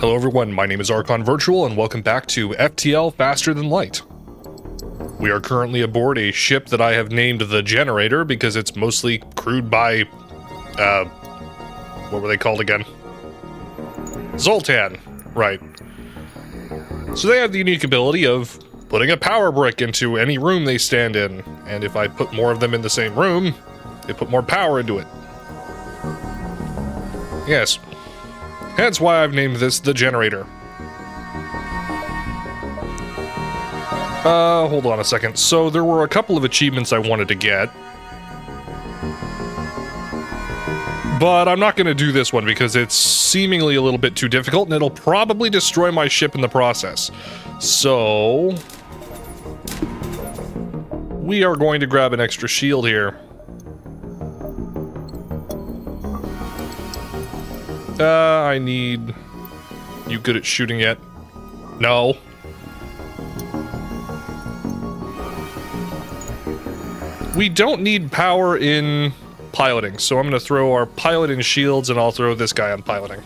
Hello everyone, my name is Archon Virtual and welcome back to FTL Faster Than Light. We are currently aboard a ship that I have named the Generator because it's mostly crewed by, what were they called again? Zoltan, right. So they have the unique ability of putting a power brick into any room they stand in, and if I put more of them in the same room, they put more power into it. Yes. Hence why I've named this the Generator. Hold on a second. So there were a couple of achievements I wanted to get. But I'm not going to do this one because it's seemingly a little bit too difficult and it'll probably destroy my ship in the process. So we are going to grab an extra shield here. I need... You good at shooting yet? No. We don't need power in piloting, so I'm going to throw our pilot in shields and I'll throw this guy on piloting.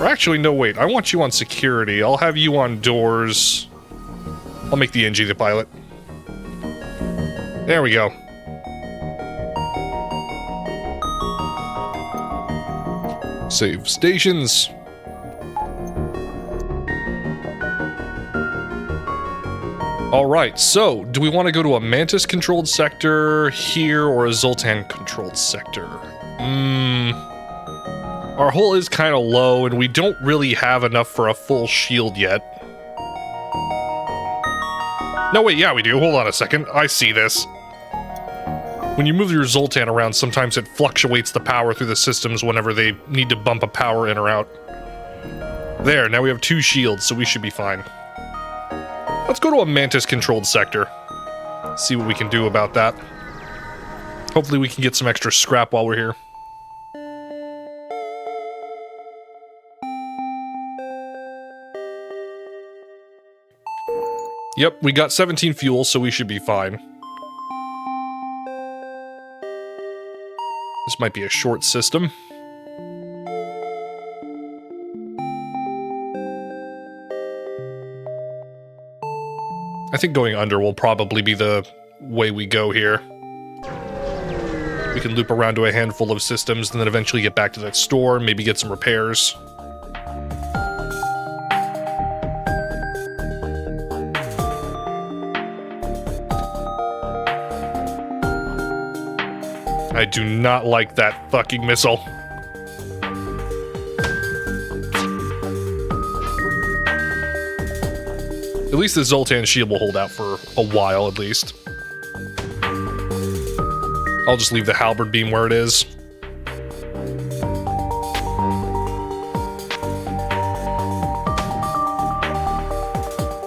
Or actually, no, wait. I want you on security. I'll have you on doors. I'll make the NG the pilot. There we go. Save stations. Alright, so, do we want to go to a Mantis-controlled sector here or a Zoltan-controlled sector? Our hull is kind of low and we don't really have enough for a full shield yet. No, wait, yeah we do. Hold on a second. I see this. When you move your Zoltan around, sometimes it fluctuates the power through the systems whenever they need to bump a power in or out. There, now we have 2 shields, so we should be fine. Let's go to a Mantis-controlled sector. See what we can do about that. Hopefully we can get some extra scrap while we're here. Yep, we got 17 fuel, so we should be fine. This might be a short system. I think going under will probably be the way we go here. We can loop around to a handful of systems and then eventually get back to that store, maybe get some repairs. I do not like that fucking missile. At least the Zoltan shield will hold out for a while, at least. I'll just leave the halberd beam where it is.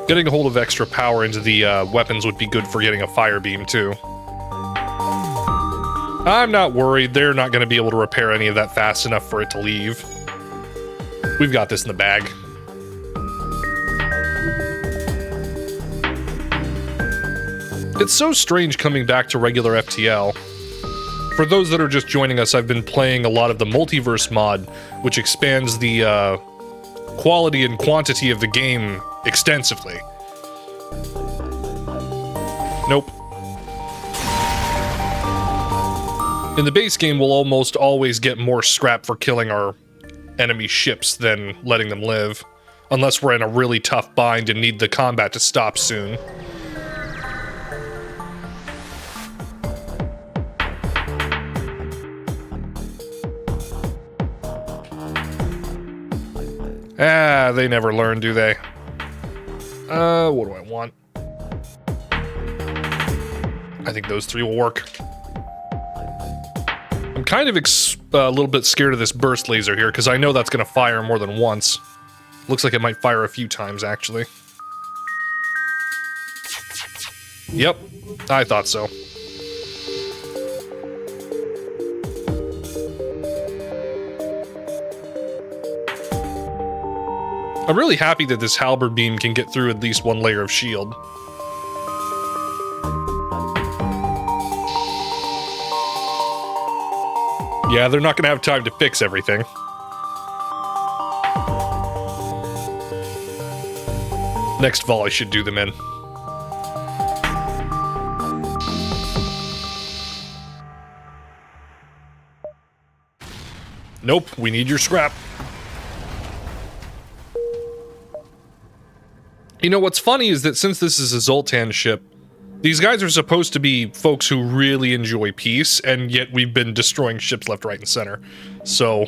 Getting a hold of extra power into the weapons would be good for getting a fire beam, too. I'm not worried. They're not going to be able to repair any of that fast enough for it to leave. We've got this in the bag. It's so strange coming back to regular FTL. For those that are just joining us, I've been playing a lot of the Multiverse mod, which expands the quality and quantity of the game extensively. Nope. In the base game, we'll almost always get more scrap for killing our enemy ships than letting them live. Unless we're in a really tough bind and need the combat to stop soon. Ah, they never learn, do they? What do I want? I think those 3 will work. I'm kind of a little bit scared of this burst laser here, because I know that's going to fire more than once. Looks like it might fire a few times, actually. Yep, I thought so. I'm really happy that this halberd beam can get through at least 1 layer of shield. Yeah, they're not gonna have time to fix everything. Next volley should do them in. Nope, we need your scrap. You know, what's funny is that since this is a Zoltan ship, these guys are supposed to be folks who really enjoy peace, and yet we've been destroying ships left, right, and center. So,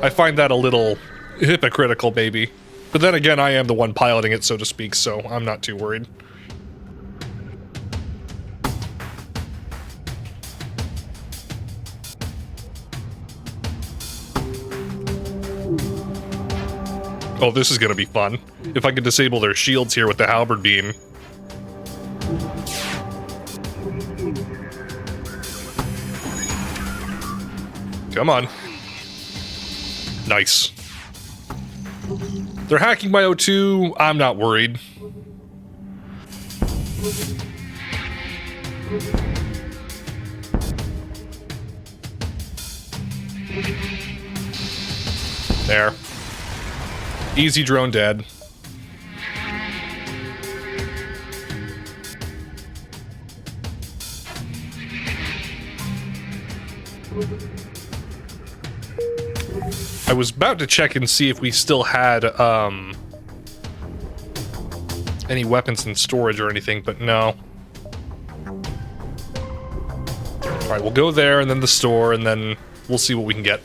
I find that a little hypocritical, maybe. But then again, I am the one piloting it, so to speak, so I'm not too worried. Oh, this is gonna be fun. If I can disable their shields here with the halberd beam. Come on. Nice. They're hacking my O2. I'm not worried. There. Easy drone dead. I was about to check and see if we still had any weapons in storage or anything, but no. Alright, we'll go there and then the store and then we'll see what we can get.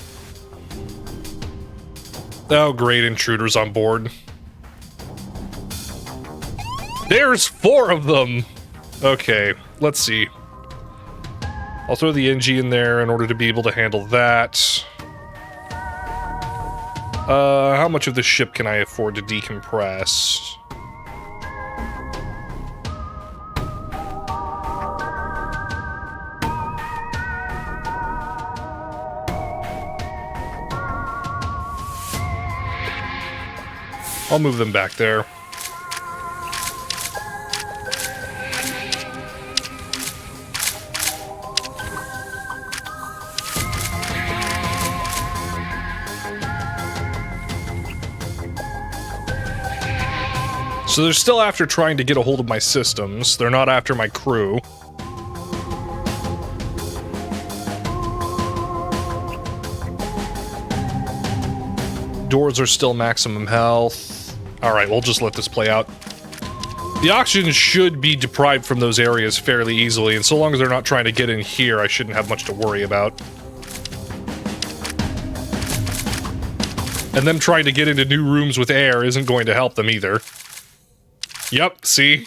Oh, great, intruders on board. There's 4 of them! Okay, let's see. I'll throw the NG in there in order to be able to handle that. How much of the ship can I afford to decompress? I'll move them back there. So they're still after trying to get a hold of my systems. They're not after my crew. Doors are still maximum health. Alright, we'll just let this play out. The oxygen should be deprived from those areas fairly easily, and so long as they're not trying to get in here, I shouldn't have much to worry about. And them trying to get into new rooms with air isn't going to help them either. Yep, see?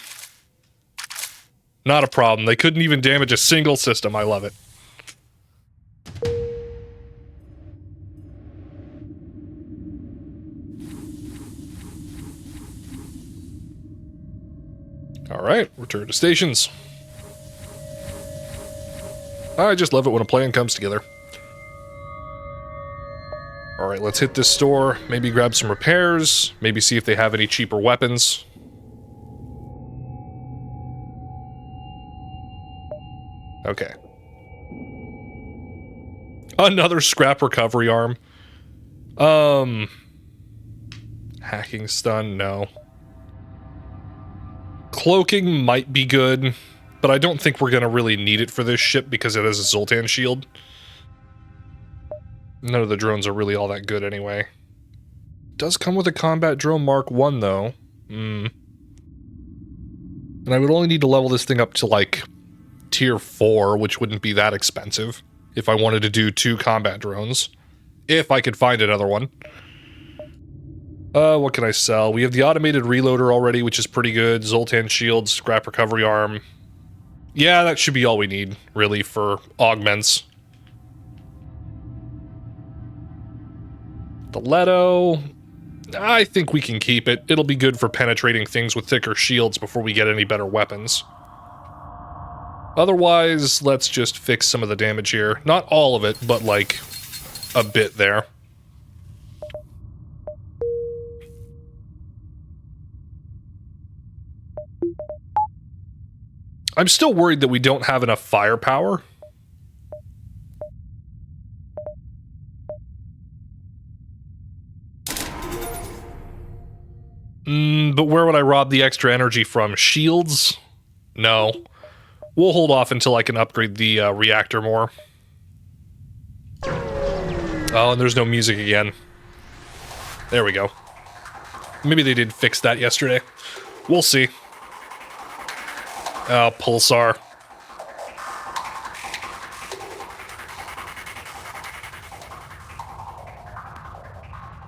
Not a problem. They couldn't even damage a single system. I love it. Alright, return to stations. I just love it when a plan comes together. Alright, let's hit this store, maybe grab some repairs, maybe see if they have any cheaper weapons. Okay. Another scrap recovery arm. Hacking stun, no. Cloaking might be good, but I don't think we're gonna really need it for this ship because it has a Zoltan shield. None of the drones are really all that good anyway. Does come with a combat drone Mark 1 though. And I would only need to level this thing up to like tier 4, which wouldn't be that expensive if I wanted to do 2 combat drones. If I could find another one. What can I sell? We have the automated reloader already, which is pretty good. Zoltan shield, scrap recovery arm. Yeah, that should be all we need, really, for augments. The Leto, I think we can keep it. It'll be good for penetrating things with thicker shields before we get any better weapons. Otherwise, let's just fix some of the damage here. Not all of it, but like a bit there. I'm still worried that we don't have enough firepower. But where would I rob the extra energy from? Shields? No. We'll hold off until I can upgrade the reactor more. Oh, and there's no music again. There we go. Maybe they did fix that yesterday. We'll see. Oh, pulsar.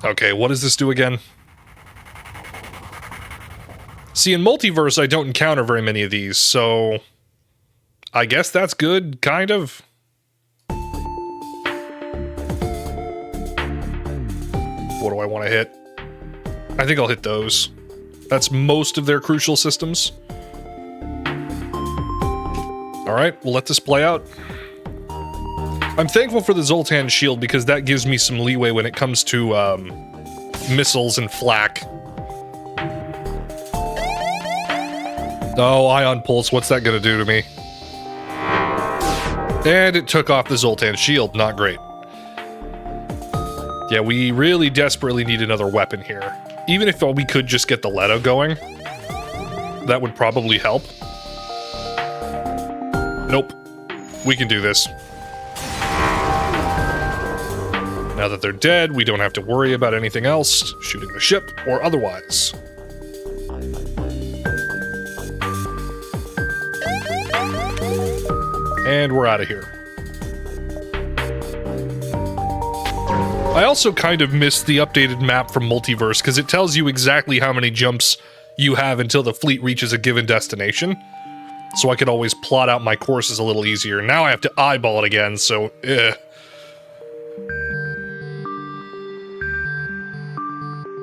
Okay, what does this do again? See, in Multiverse, I don't encounter very many of these, so... I guess that's good, kind of. What do I want to hit? I think I'll hit those. That's most of their crucial systems. Alright, we'll let this play out. I'm thankful for the Zoltan shield because that gives me some leeway when it comes to, missiles and flak. Oh, ion pulse, what's that gonna do to me? And it took off the Zoltan shield, not great. Yeah, we really desperately need another weapon here. Even if we could just get the Leto going, that would probably help. Nope. We can do this. Now that they're dead, we don't have to worry about anything else, shooting the ship or otherwise. And we're out of here. I also kind of missed the updated map from Multiverse because it tells you exactly how many jumps you have until the fleet reaches a given destination. So I could always plot out my courses a little easier. Now I have to eyeball it again, so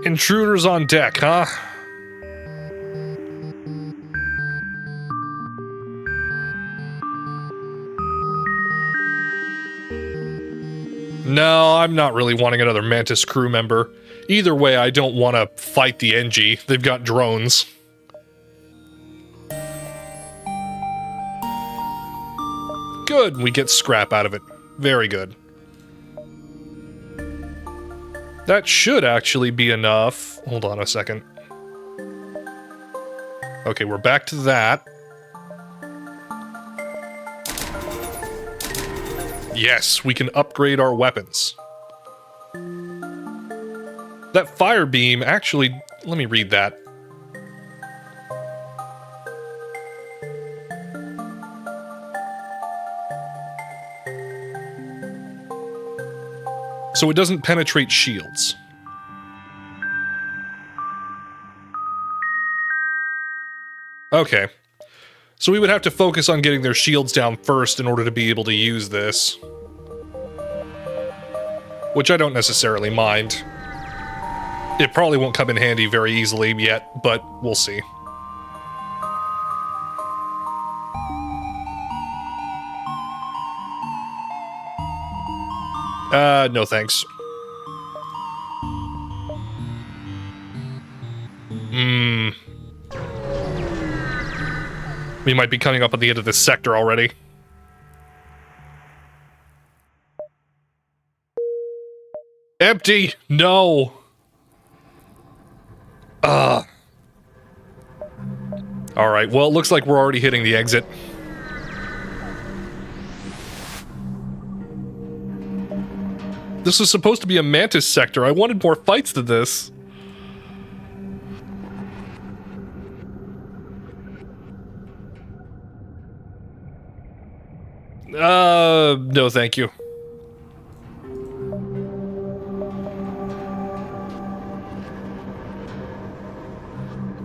Intruders on deck, huh? No, I'm not really wanting another Mantis crew member. Either way, I don't want to fight the NG. They've got drones. Good, we get scrap out of it. Very good. That should actually be enough. Hold on a second. Okay, we're back to that. Yes, we can upgrade our weapons. That fire beam, actually, let me read that. So it doesn't penetrate shields. Okay. So we would have to focus on getting their shields down first in order to be able to use this. Which I don't necessarily mind. It probably won't come in handy very easily yet, but we'll see. No thanks. We might be coming up at the end of this sector already. Empty! No! Alright, well, it looks like we're already hitting the exit. This was supposed to be a Mantis sector. I wanted more fights than this. No thank you.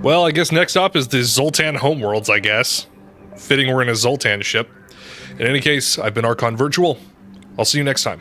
Well, I guess next up is the Zoltan homeworlds, I guess. Fitting we're in a Zoltan ship. In any case, I've been Archon Virtual. I'll see you next time.